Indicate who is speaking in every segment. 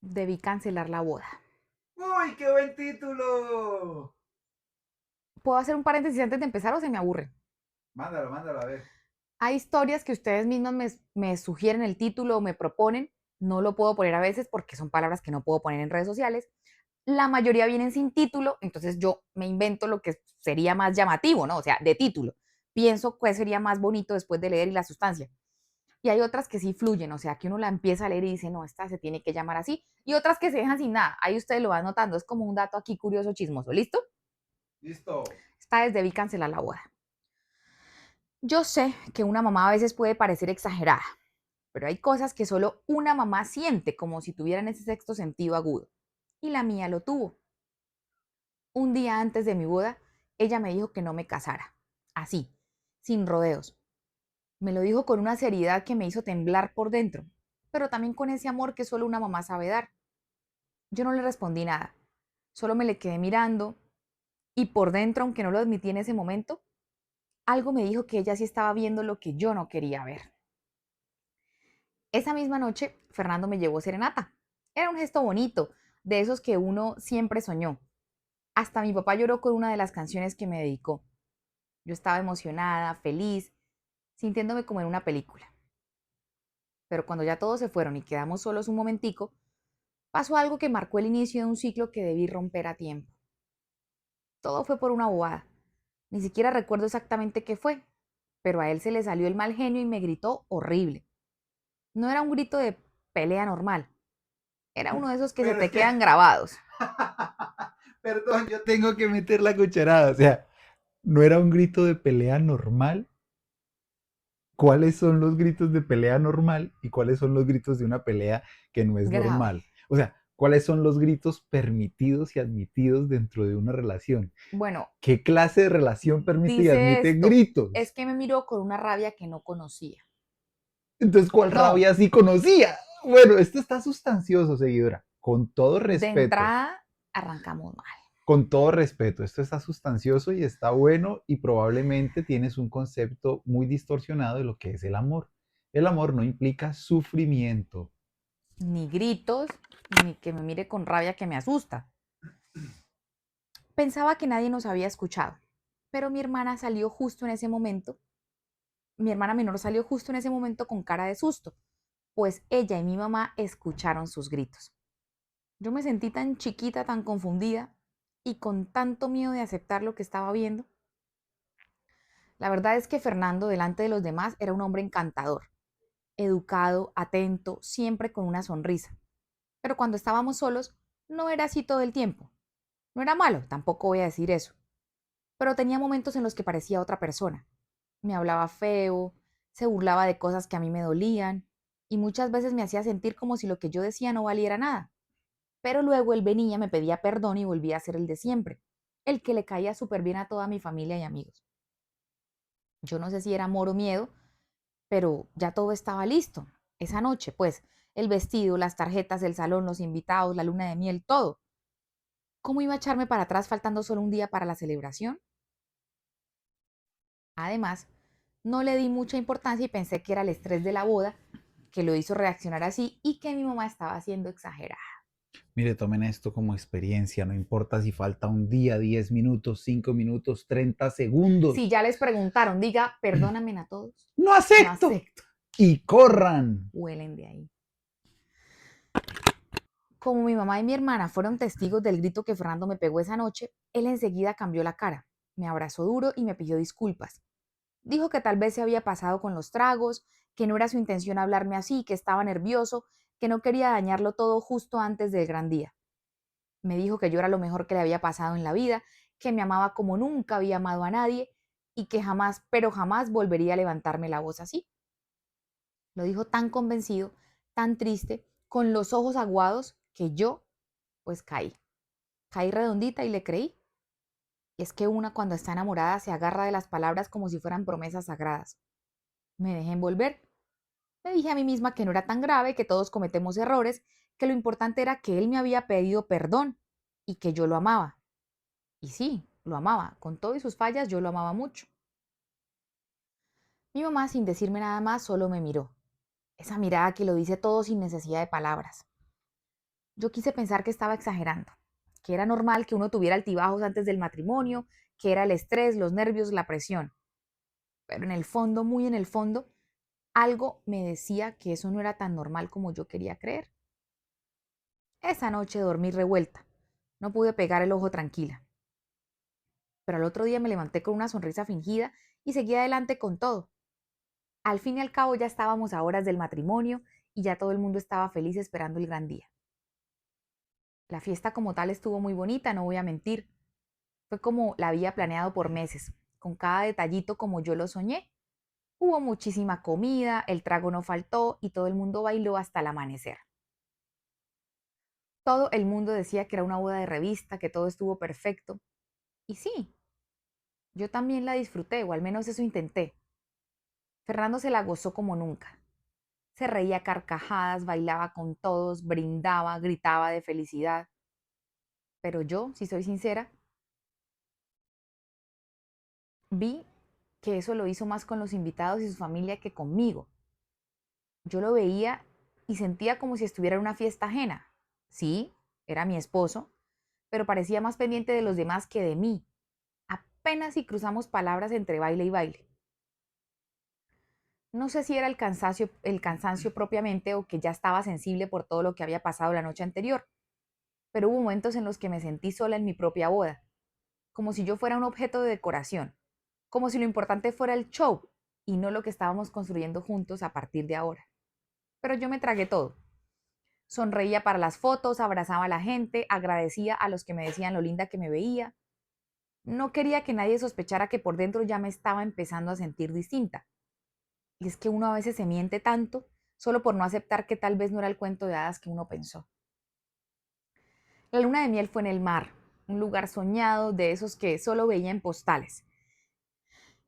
Speaker 1: Debí cancelar la boda.
Speaker 2: ¡Uy, qué buen título!
Speaker 1: ¿Puedo hacer un paréntesis antes de empezar o se me aburre?
Speaker 2: Mándalo, mándalo a ver.
Speaker 1: Hay historias que ustedes mismos me sugieren el título o me proponen. No lo puedo poner a veces porque son palabras que no puedo poner en redes sociales. La mayoría vienen sin título, entonces yo me invento lo que sería más llamativo, ¿no? O sea, de título. Pienso que sería más bonito después de leer y la sustancia. Y hay otras que sí fluyen, o sea, que uno la empieza a leer y dice, no, esta se tiene que llamar así. Y otras que se dejan sin nada. Ahí ustedes lo van notando, es como un dato aquí curioso, chismoso. ¿Listo?
Speaker 2: Listo.
Speaker 1: Esta vez debí cancelar la boda. Yo sé que una mamá a veces puede parecer exagerada, pero hay cosas que solo una mamá siente como si tuvieran ese sexto sentido agudo. Y la mía lo tuvo. Un día antes de mi boda, ella me dijo que no me casara. Así, sin rodeos. Me lo dijo con una seriedad que me hizo temblar por dentro, pero también con ese amor que solo una mamá sabe dar. Yo no le respondí nada, solo me le quedé mirando y por dentro, aunque no lo admití en ese momento, algo me dijo que ella sí estaba viendo lo que yo no quería ver. Esa misma noche, Fernando me llevó serenata. Era un gesto bonito, de esos que uno siempre soñó. Hasta mi papá lloró con una de las canciones que me dedicó. Yo estaba emocionada, feliz, sintiéndome como en una película. Pero cuando ya todos se fueron y quedamos solos un momentico, pasó algo que marcó el inicio de un ciclo que debí romper a tiempo. Todo fue por una bobada. Ni siquiera recuerdo exactamente qué fue, pero a él se le salió el mal genio y me gritó horrible. No era un grito de pelea normal, era uno de esos que se
Speaker 2: Pero es
Speaker 1: te
Speaker 2: que,
Speaker 1: quedan grabados.
Speaker 2: perdón, yo tengo que meter la cucharada. O sea, no era un grito de pelea normal. ¿Cuáles son los gritos de pelea normal y cuáles son los gritos de una pelea que no es
Speaker 1: Grave.
Speaker 2: normal? O sea, ¿cuáles son los gritos permitidos y admitidos dentro de una relación?
Speaker 1: Bueno,
Speaker 2: ¿Qué clase de relación permite y
Speaker 1: dice
Speaker 2: admite
Speaker 1: esto,
Speaker 2: gritos?
Speaker 1: es que me miró con una rabia que no conocía.
Speaker 2: Entonces, ¿cuál
Speaker 1: No,
Speaker 2: rabia sí conocía? Bueno, esto está sustancioso, seguidora.
Speaker 1: de entrada arrancamos mal.
Speaker 2: con todo respeto, esto está sustancioso y está bueno y probablemente tienes un concepto muy distorsionado de lo que es el amor. El amor no implica sufrimiento.
Speaker 1: Ni gritos, ni que me mire con rabia que me asusta. Pensaba que nadie nos había escuchado, pero mi hermana salió justo en ese momento. Mi hermana menor salió justo en ese momento con cara de susto, pues ella y mi mamá escucharon sus gritos. Yo me sentí tan chiquita, tan confundida y con tanto miedo de aceptar lo que estaba viendo. La verdad es que Fernando, delante de los demás, era un hombre encantador, educado, atento, siempre con una sonrisa. Pero cuando estábamos solos, no era así todo el tiempo. No era malo, tampoco voy a decir eso. Pero tenía momentos en los que parecía otra persona. Me hablaba feo, se burlaba de cosas que a mí me dolían y muchas veces me hacía sentir como si lo que yo decía no valiera nada. Pero luego él venía, me pedía perdón y volvía a ser el de siempre, el que le caía súper bien a toda mi familia y amigos. Yo no sé si era amor o miedo, pero ya todo estaba listo. Esa noche, pues, el vestido, las tarjetas del salón, los invitados, la luna de miel, todo. ¿Cómo iba a echarme para atrás faltando solo un día para la celebración? Además, no le di mucha importancia y pensé que era el estrés de la boda que lo hizo reaccionar así y que mi mamá estaba siendo exagerada.
Speaker 2: Mire, tomen esto como experiencia, no importa si falta un día, 10 minutos, 5 minutos, 30
Speaker 1: Si
Speaker 2: segundos.
Speaker 1: ya les preguntaron, diga, perdóname a todos.
Speaker 2: No
Speaker 1: No
Speaker 2: acepto.
Speaker 1: acepto.
Speaker 2: Y corran.
Speaker 1: Huelen de ahí. Como mi mamá y mi hermana fueron testigos del grito que Fernando me pegó esa noche, él enseguida cambió la cara, me abrazó duro y me pidió disculpas. Dijo que tal vez se había pasado con los tragos, que no era su intención hablarme así, que estaba nervioso, que no quería dañarlo todo justo antes del gran día. Me dijo que yo era lo mejor que le había pasado en la vida, que me amaba como nunca había amado a nadie y que jamás, pero jamás volvería a levantarme la voz así. Lo dijo tan convencido, tan triste, con los ojos aguados, que yo, pues caí. Caí redondita y le creí. Y es que una cuando está enamorada se agarra de las palabras como si fueran promesas sagradas. Me dejé envolver. Me dije a mí misma que no era tan grave, que todos cometemos errores, que lo importante era que él me había pedido perdón y que yo lo amaba. Y sí, lo amaba. Con todo y sus fallas, yo lo amaba mucho. Mi mamá, sin decirme nada más, solo me miró. Esa mirada que lo dice todo sin necesidad de palabras. Yo quise pensar que estaba exagerando, que era normal que uno tuviera altibajos antes del matrimonio, que era el estrés, los nervios, la presión. Pero en el fondo, muy en el fondo, algo me decía que eso no era tan normal como yo quería creer. Esa noche dormí revuelta. No pude pegar el ojo tranquila. Pero al otro día me levanté con una sonrisa fingida y seguí adelante con todo. Al fin y al cabo ya estábamos a horas del matrimonio y ya todo el mundo estaba feliz esperando el gran día. La fiesta como tal estuvo muy bonita, no voy a mentir. Fue como la había planeado por meses, con cada detallito como yo lo soñé. Hubo muchísima comida, el trago no faltó y todo el mundo bailó hasta el amanecer. Todo el mundo decía que era una boda de revista, que todo estuvo perfecto. Y sí, yo también la disfruté, o al menos eso intenté. Fernando se la gozó como nunca. Se reía a carcajadas, bailaba con todos, brindaba, gritaba de felicidad. Pero yo, si soy sincera, vi que eso lo hizo más con los invitados y su familia que conmigo. Yo lo veía y sentía como si estuviera en una fiesta ajena. Sí, era mi esposo, pero parecía más pendiente de los demás que de mí. Apenas si cruzamos palabras entre baile y baile. No sé si era el cansancio propiamente o que ya estaba sensible por todo lo que había pasado la noche anterior, pero hubo momentos en los que me sentí sola en mi propia boda, como si yo fuera un objeto de decoración, como si lo importante fuera el show y no lo que estábamos construyendo juntos a partir de ahora. Pero yo me tragué todo. Sonreía para las fotos, abrazaba a la gente, agradecía a los que me decían lo linda que me veía. No quería que nadie sospechara que por dentro ya me estaba empezando a sentir distinta. Y es que uno a veces se miente tanto solo por no aceptar que tal vez no era el cuento de hadas que uno pensó. La luna de miel fue en el mar, un lugar soñado de esos que solo veía en postales.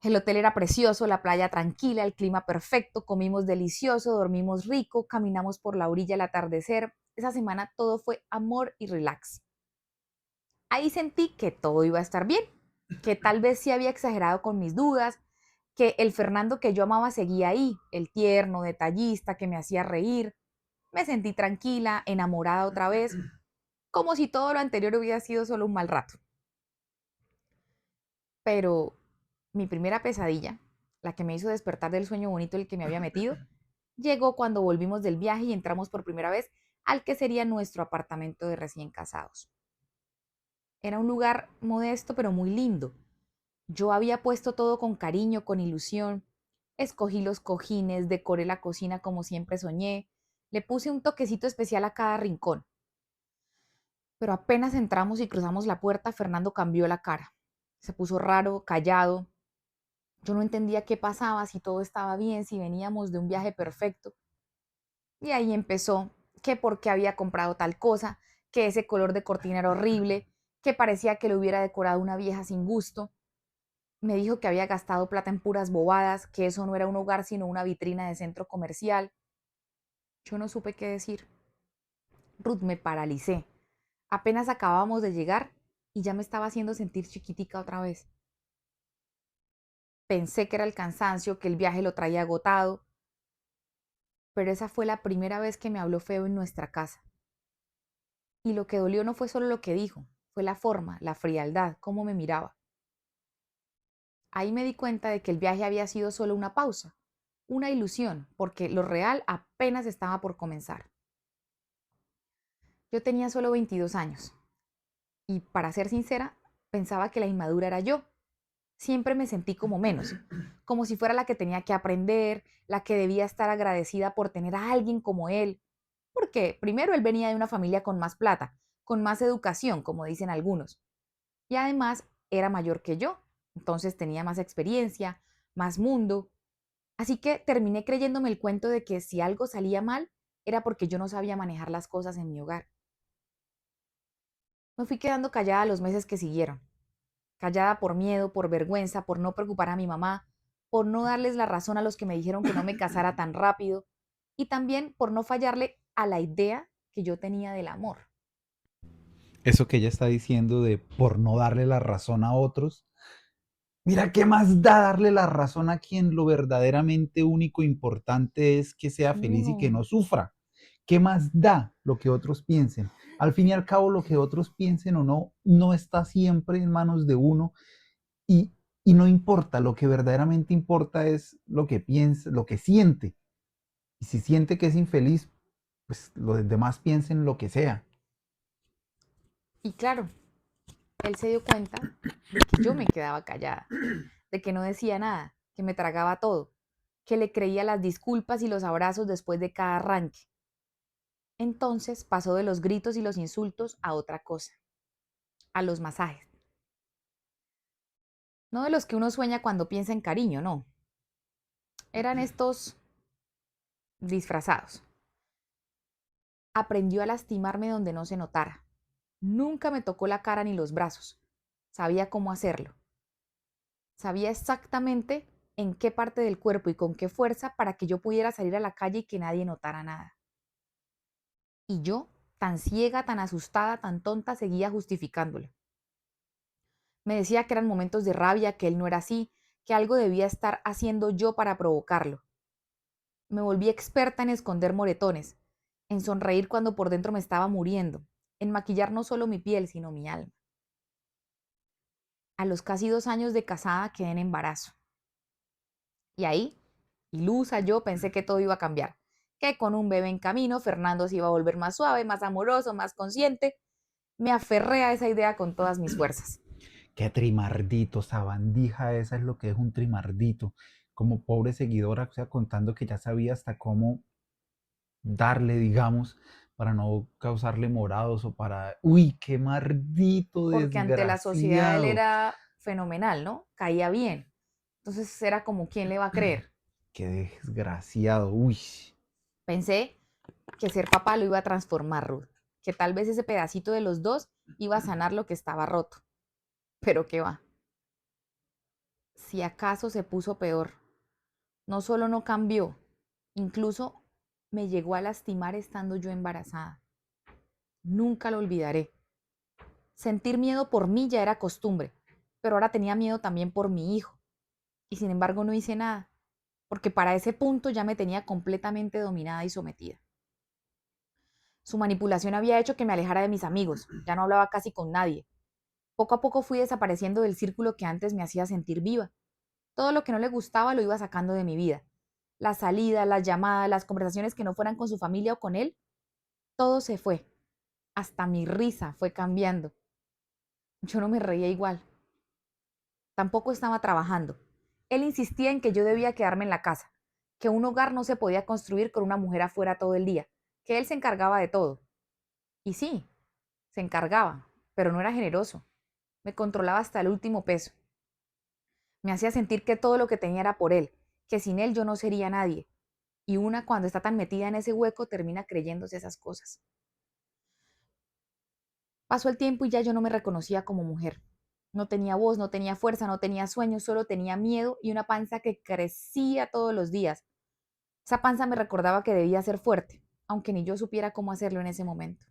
Speaker 1: El hotel era precioso, la playa tranquila, el clima perfecto, comimos delicioso, dormimos rico, caminamos por la orilla al atardecer. Esa semana todo fue amor y relax. Ahí sentí que todo iba a estar bien, que tal vez sí había exagerado con mis dudas, que el Fernando que yo amaba seguía ahí, el tierno, detallista, que me hacía reír. Me sentí tranquila, enamorada otra vez, como si todo lo anterior hubiera sido solo un mal rato. Pero mi primera pesadilla, la que me hizo despertar del sueño bonito en el que me había metido, llegó cuando volvimos del viaje y entramos por primera vez al que sería nuestro apartamento de recién casados. Era un lugar modesto pero muy lindo. Yo había puesto todo con cariño, con ilusión. Escogí los cojines, decoré la cocina como siempre soñé, le puse un toquecito especial a cada rincón. Pero apenas entramos y cruzamos la puerta, Fernando cambió la cara. Se puso raro, callado. Yo no entendía qué pasaba, si todo estaba bien, si veníamos de un viaje perfecto. Y ahí empezó, que por qué había comprado tal cosa, que ese color de cortina era horrible, que parecía que lo hubiera decorado una vieja sin gusto. Me dijo que había gastado plata en puras bobadas, que eso no era un hogar sino una vitrina de centro comercial. Yo no supe qué decir. Ruth, me paralicé. Apenas acabábamos de llegar y ya me estaba haciendo sentir chiquitica otra vez. Pensé que era el cansancio, que el viaje lo traía agotado, pero esa fue la primera vez que me habló feo en nuestra casa. Y lo que dolió no fue solo lo que dijo, fue la forma, la frialdad, cómo me miraba. Ahí me di cuenta de que el viaje había sido solo una pausa, una ilusión, porque lo real apenas estaba por comenzar. Yo tenía solo 22 años y, para ser sincera, pensaba que la inmadura era yo. Siempre me sentí como menos, como si fuera la que tenía que aprender, la que debía estar agradecida por tener a alguien como él, porque primero él venía de una familia con más plata, con más educación, como dicen algunos, y además era mayor que yo, entonces tenía más experiencia, más mundo, así que terminé creyéndome el cuento de que si algo salía mal era porque yo no sabía manejar las cosas en mi hogar. Me fui quedando callada los meses que siguieron, callada por miedo, por vergüenza, por no preocupar a mi mamá, por no darles la razón a los que me dijeron que no me casara tan rápido y también por no fallarle a la idea que yo tenía del amor.
Speaker 2: Eso que ella está diciendo de por no darle la razón a otros. Mira, ¿qué más da darle la razón a quien lo verdaderamente único e importante es que sea feliz y que
Speaker 1: Uno,
Speaker 2: no sufra? ¿Qué más da lo que otros piensen? Al fin y al cabo, lo que otros piensen o no, no está siempre en manos de uno y, y no importa, lo que verdaderamente importa es lo que piensa, lo que siente. Y si siente que es infeliz, pues los demás piensen lo que sea.
Speaker 1: Y claro, él se dio cuenta de que yo me quedaba callada, de que no decía nada, que me tragaba todo, que le creía las disculpas y los abrazos después de cada arranque. Entonces pasó de los gritos y los insultos a otra cosa, a los masajes. No de los que uno sueña cuando piensa en cariño, no. Eran estos disfrazados. Aprendió a lastimarme donde no se notara. Nunca me tocó la cara ni los brazos. Sabía cómo hacerlo. Sabía exactamente en qué parte del cuerpo y con qué fuerza para que yo pudiera salir a la calle y que nadie notara nada. Y yo, tan ciega, tan asustada, tan tonta, seguía justificándolo. Me decía que eran momentos de rabia, que él no era así, que algo debía estar haciendo yo para provocarlo. Me volví experta en esconder moretones, en sonreír cuando por dentro me estaba muriendo, en maquillar no solo mi piel, sino mi alma. A los casi 2 años de casada quedé en embarazo. Y ahí, ilusa yo, pensé que todo iba a cambiar, que con un bebé en camino Fernando se iba a volver más suave, más amoroso, más consciente. Me aferré a esa idea con todas mis fuerzas.
Speaker 2: Qué trimardito, sabandija esa es lo que es un trimardito. Como pobre seguidora, o sea, contando que ya sabía hasta cómo darle, digamos, para no causarle morados o para... Uy, qué mardito
Speaker 1: Porque ante la sociedad él
Speaker 2: desgraciado.
Speaker 1: era fenomenal, ¿no? Caía bien. Entonces era como, ¿quién le va a creer?
Speaker 2: Qué desgraciado, uy.
Speaker 1: Pensé que ser papá lo iba a transformar, Ruth, que tal vez ese pedacito de los dos iba a sanar lo que estaba roto. Pero qué va, si acaso se puso peor. No solo no cambió, incluso me llegó a lastimar estando yo embarazada. Nunca lo olvidaré. Sentir miedo por mí ya era costumbre, pero ahora tenía miedo también por mi hijo. Y sin embargo no hice nada, porque para ese punto ya me tenía completamente dominada y sometida. Su manipulación había hecho que me alejara de mis amigos, ya no hablaba casi con nadie. Poco a poco fui desapareciendo del círculo que antes me hacía sentir viva. Todo lo que no le gustaba lo iba sacando de mi vida. Las salidas, las llamadas, las conversaciones que no fueran con su familia o con él, todo se fue. Hasta mi risa fue cambiando. Yo no me reía igual. Tampoco estaba trabajando. Él insistía en que yo debía quedarme en la casa, que un hogar no se podía construir con una mujer afuera todo el día, que él se encargaba de todo. Y sí, se encargaba, pero no era generoso. Me controlaba hasta el último peso. Me hacía sentir que todo lo que tenía era por él, que sin él yo no sería nadie. Y una cuando está tan metida en ese hueco termina creyéndose esas cosas. Pasó el tiempo y ya yo no me reconocía como mujer. No tenía voz, no tenía fuerza, no tenía sueños, solo tenía miedo y una panza que crecía todos los días. Esa panza me recordaba que debía ser fuerte, aunque ni yo supiera cómo hacerlo en ese momento.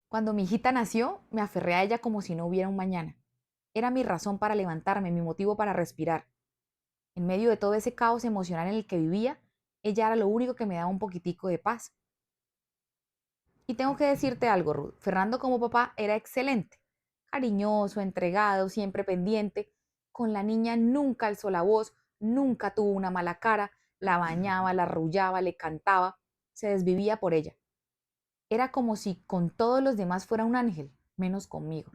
Speaker 1: Cuando mi hijita nació, me aferré a ella como si no hubiera un mañana. Era mi razón para levantarme, mi motivo para respirar. En medio de todo ese caos emocional en el que vivía, ella era lo único que me daba un poquitico de paz. Y tengo que decirte algo, Ruth. Fernando como papá era excelente. Cariñoso, entregado, siempre pendiente. Con la niña nunca alzó la voz, nunca tuvo una mala cara, la bañaba, la arrullaba, le cantaba, se desvivía por ella. Era como si con todos los demás fuera un ángel, menos conmigo.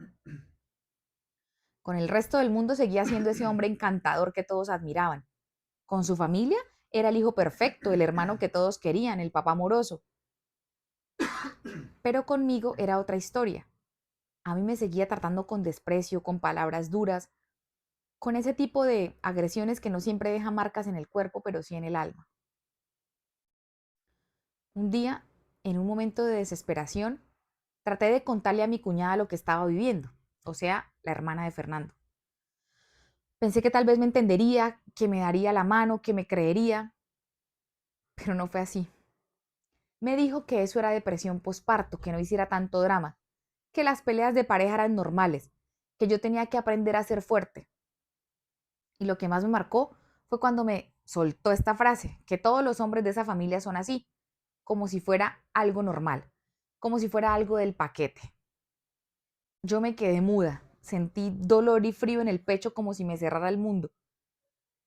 Speaker 1: Con el resto del mundo seguía siendo ese hombre encantador que todos admiraban. Con su familia era el hijo perfecto, el hermano que todos querían, el papá amoroso. Pero conmigo era otra historia. A mí me seguía tratando con desprecio, con palabras duras, con ese tipo de agresiones que no siempre dejan marcas en el cuerpo, pero sí en el alma. Un día, en un momento de desesperación, traté de contarle a mi cuñada lo que estaba viviendo, o sea, la hermana de Fernando. Pensé que tal vez me entendería, que me daría la mano, que me creería, pero no fue así. Me dijo que eso era depresión posparto, que no hiciera tanto drama, que las peleas de pareja eran normales, que yo tenía que aprender a ser fuerte. Y lo que más me marcó fue cuando me soltó esta frase, que todos los hombres de esa familia son así, como si fuera algo normal, como si fuera algo del paquete. Yo me quedé muda, sentí dolor y frío en el pecho como si me cerrara el mundo.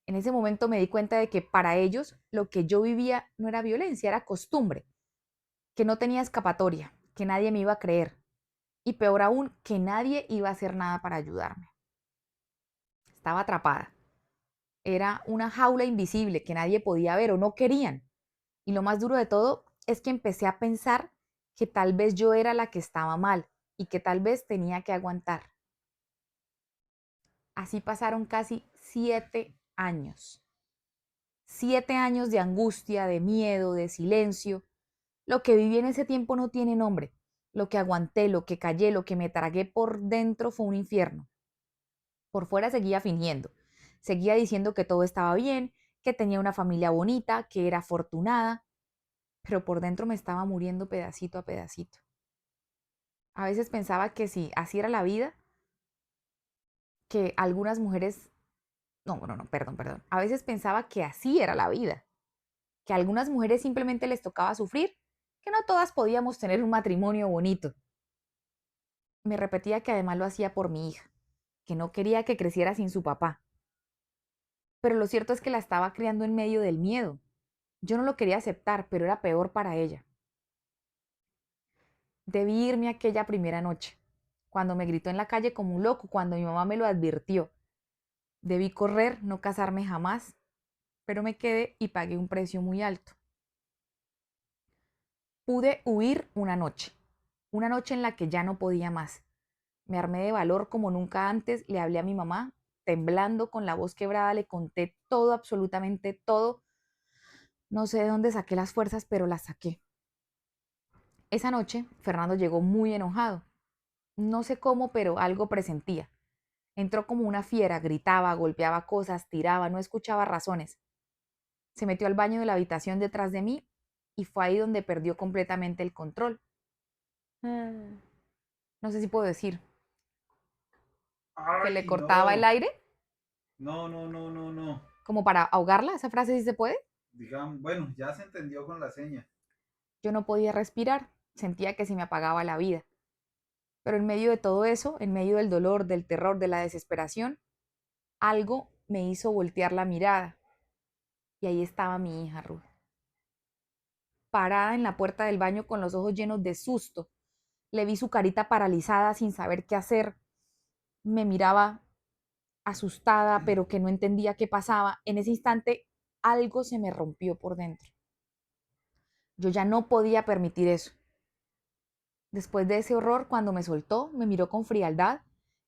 Speaker 1: En ese momento me di cuenta de que para ellos lo que yo vivía no era violencia, era costumbre, que no tenía escapatoria, que nadie me iba a creer y peor aún, que nadie iba a hacer nada para ayudarme. Estaba atrapada. Era una jaula invisible que nadie podía ver o no querían. Y lo más duro de todo es que empecé a pensar que tal vez yo era la que estaba mal y que tal vez tenía que aguantar. Así pasaron casi 7 años. 7 años de angustia, de miedo, de silencio. Lo que viví en ese tiempo no tiene nombre. Lo que aguanté, lo que callé, lo que me tragué por dentro fue un infierno. Por fuera seguía fingiendo. Seguía diciendo que todo estaba bien, que tenía una familia bonita, que era afortunada, pero por dentro me estaba muriendo pedacito a pedacito. A veces pensaba que si así era la vida, que algunas mujeres, no, perdón. A veces pensaba que así era la vida, que a algunas mujeres simplemente les tocaba sufrir, que no todas podíamos tener un matrimonio bonito. Me repetía que además lo hacía por mi hija, que no quería que creciera sin su papá. Pero lo cierto es que la estaba criando en medio del miedo. Yo no lo quería aceptar, pero era peor para ella. Debí irme aquella primera noche, cuando me gritó en la calle como un loco, cuando mi mamá me lo advirtió. Debí correr, no casarme jamás, pero me quedé y pagué un precio muy alto. Pude huir una noche en la que ya no podía más. Me armé de valor como nunca antes, le hablé a mi mamá, temblando, con la voz quebrada, le conté todo, absolutamente todo. No sé de dónde saqué las fuerzas, pero las saqué. Esa noche, Fernando llegó muy enojado. No sé cómo, pero algo presentía. Entró como una fiera, gritaba, golpeaba cosas, tiraba, no escuchaba razones. Se metió al baño de la habitación detrás de mí y fue ahí donde perdió completamente el control. Mm, No sé si puedo decir que le
Speaker 2: Ay,
Speaker 1: cortaba el
Speaker 2: no.
Speaker 1: aire,
Speaker 2: No.
Speaker 1: como para ahogarla. Esa frase sí se puede.
Speaker 2: Digamos, bueno, ya se entendió con la seña.
Speaker 1: Yo no podía respirar, sentía que se me apagaba la vida. Pero en medio de todo eso, en medio del dolor, del terror, de la desesperación, algo me hizo voltear la mirada. Y ahí estaba mi hija Ruth, parada en la puerta del baño con los ojos llenos de susto. Le vi su carita paralizada sin saber qué hacer. Me miraba asustada, pero que no entendía qué pasaba. En ese instante algo se me rompió por dentro. Yo ya no podía permitir eso. Después de ese horror, cuando me soltó, me miró con frialdad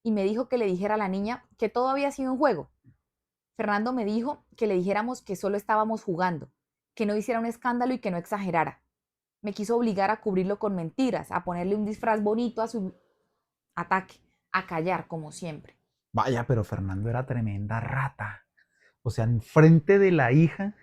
Speaker 1: y me dijo que le dijera a la niña que todo había sido un juego. Fernando me dijo que le dijéramos que solo estábamos jugando, que no hiciera un escándalo y que no exagerara. Me quiso obligar a cubrirlo con mentiras, a ponerle un disfraz bonito a su ataque, a callar como siempre.
Speaker 2: Vaya, pero Fernando era tremenda rata. O sea, en frente de la hija.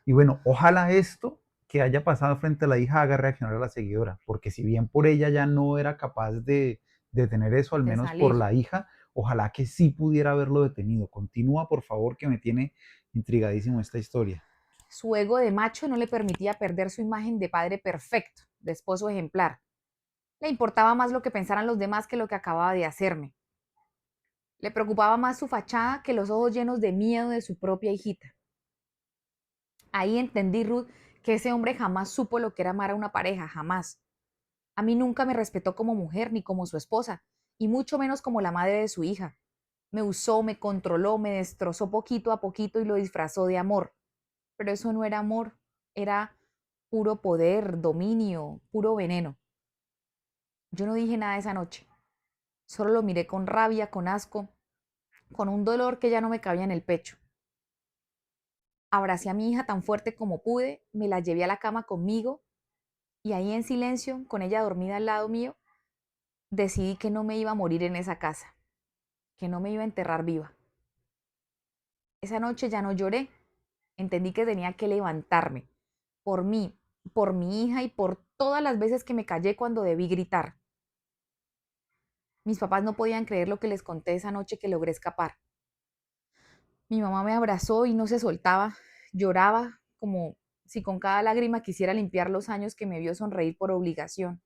Speaker 2: Y bueno, ojalá esto que haya pasado frente a la hija haga reaccionar a la seguidora, porque si bien por ella ya no era capaz de tener eso, al
Speaker 1: De
Speaker 2: menos por
Speaker 1: salir.
Speaker 2: la hija, ojalá que sí pudiera haberlo detenido. Continúa, por favor, que me tiene intrigadísimo esta historia.
Speaker 1: Su ego de macho no le permitía perder su imagen de padre perfecto, de esposo ejemplar. Le importaba más lo que pensaran los demás que lo que acababa de hacerme. Le preocupaba más su fachada que los ojos llenos de miedo de su propia hijita. Ahí entendí, Ruth, que ese hombre jamás supo lo que era amar a una pareja, jamás. A mí nunca me respetó como mujer ni como su esposa, y mucho menos como la madre de su hija. Me usó, me controló, me destrozó poquito a poquito y lo disfrazó de amor. Pero eso no era amor, era puro poder, dominio, puro veneno. Yo no dije nada esa noche, solo lo miré con rabia, con asco, con un dolor que ya no me cabía en el pecho. Abracé a mi hija tan fuerte como pude, me la llevé a la cama conmigo y ahí en silencio, con ella dormida al lado mío, decidí que no me iba a morir en esa casa, que no me iba a enterrar viva. Esa noche ya no lloré, entendí que tenía que levantarme por mí, por mi hija y por todas las veces que me callé cuando debí gritar. Mis papás no podían creer lo que les conté esa noche que logré escapar. Mi mamá me abrazó y no se soltaba, lloraba como si con cada lágrima quisiera limpiar los años que me vio sonreír por obligación.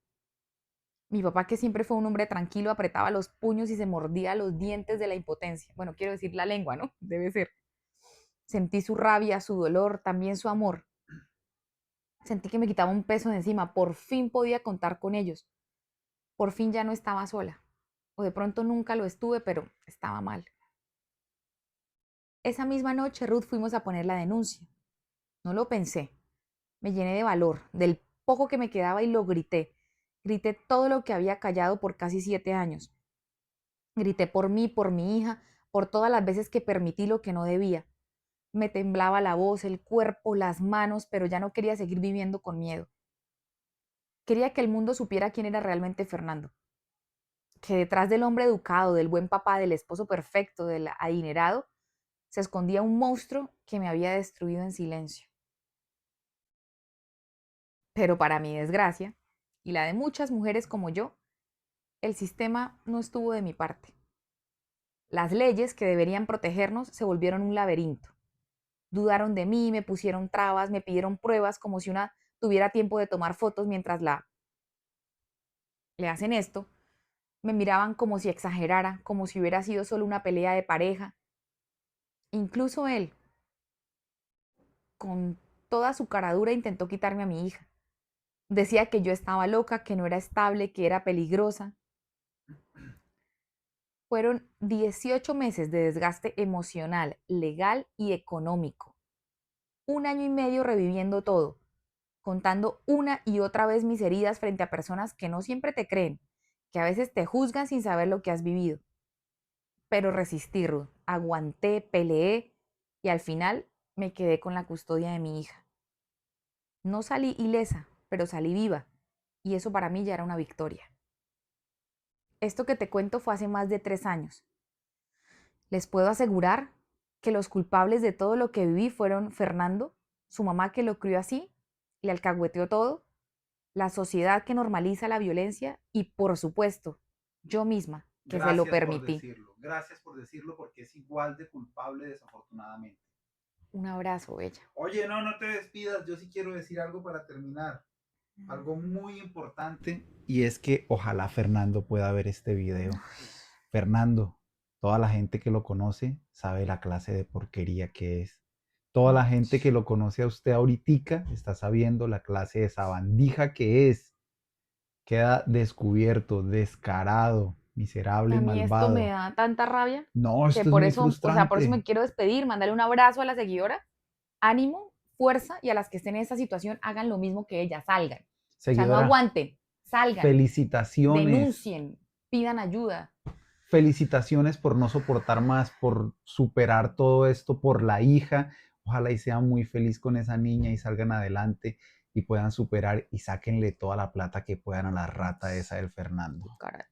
Speaker 1: Mi papá, que siempre fue un hombre tranquilo, apretaba los puños y se mordía los dientes de la impotencia. Bueno, quiero decir la lengua, ¿no? Debe ser. Sentí su rabia, su dolor, también su amor. Sentí que me quitaba un peso de encima. Por fin podía contar con ellos. Por fin ya no estaba sola. O de pronto nunca lo estuve, pero estaba mal. Esa misma noche, Ruth, fuimos a poner la denuncia. No lo pensé. Me llené de valor, del poco que me quedaba y lo grité. Grité todo lo que había callado por casi 7 años. Grité por mí, por mi hija, por todas las veces que permití lo que no debía. Me temblaba la voz, el cuerpo, las manos, pero ya no quería seguir viviendo con miedo. Quería que el mundo supiera quién era realmente Fernando, que detrás del hombre educado, del buen papá, del esposo perfecto, del adinerado, se escondía un monstruo que me había destruido en silencio. Pero para mi desgracia, y la de muchas mujeres como yo, el sistema no estuvo de mi parte. Las leyes que deberían protegernos se volvieron un laberinto. Dudaron de mí, me pusieron trabas, me pidieron pruebas como si una tuviera tiempo de tomar fotos mientras le hacen esto. Me miraban como si exagerara, como si hubiera sido solo una pelea de pareja. Incluso él, con toda su caradura, intentó quitarme a mi hija. Decía que yo estaba loca, que no era estable, que era peligrosa. Fueron 18 meses de desgaste emocional, legal y económico. Un año y medio reviviendo todo, contando una y otra vez mis heridas frente a personas que no siempre te creen, que a veces te juzgan sin saber lo que has vivido. Pero resistí, Ruth. Aguanté, peleé y al final me quedé con la custodia de mi hija. No salí ilesa, pero salí viva y eso para mí ya era una victoria. Esto que te cuento fue hace más de 3 años. Les puedo asegurar que los culpables de todo lo que viví fueron Fernando, su mamá que lo crió así, le alcahueteó todo, la sociedad que normaliza la violencia y, por supuesto, yo misma que se lo permití.
Speaker 2: Gracias por decirlo porque es igual de culpable desafortunadamente.
Speaker 1: Un abrazo, bella.
Speaker 2: Oye, no, no te despidas, yo sí quiero decir algo para terminar, algo muy importante, y es que ojalá Fernando pueda ver este video. Fernando, toda la gente que lo conoce sabe la clase de porquería que es. Toda la gente que lo conoce a usted ahorita está sabiendo la clase de sabandija que es. Queda descubierto, descarado, miserable
Speaker 1: A
Speaker 2: y
Speaker 1: mí esto me
Speaker 2: malvado.
Speaker 1: da tanta rabia
Speaker 2: No,
Speaker 1: que
Speaker 2: esto es
Speaker 1: por
Speaker 2: muy
Speaker 1: eso, o sea, por eso me
Speaker 2: frustrante.
Speaker 1: quiero despedir, mandarle un abrazo a la seguidora, ánimo, fuerza y a las que estén en esta situación hagan lo mismo que ella, salgan. O sea, no
Speaker 2: Seguidora,
Speaker 1: aguanten, salgan,
Speaker 2: felicitaciones.
Speaker 1: denuncien, pidan ayuda.
Speaker 2: Felicitaciones por no soportar más, por superar todo esto, por la hija. Ojalá y sean muy feliz con esa niña y salgan adelante y puedan superar y sáquenle toda la plata que puedan a la rata esa del Fernando.
Speaker 1: Carajo.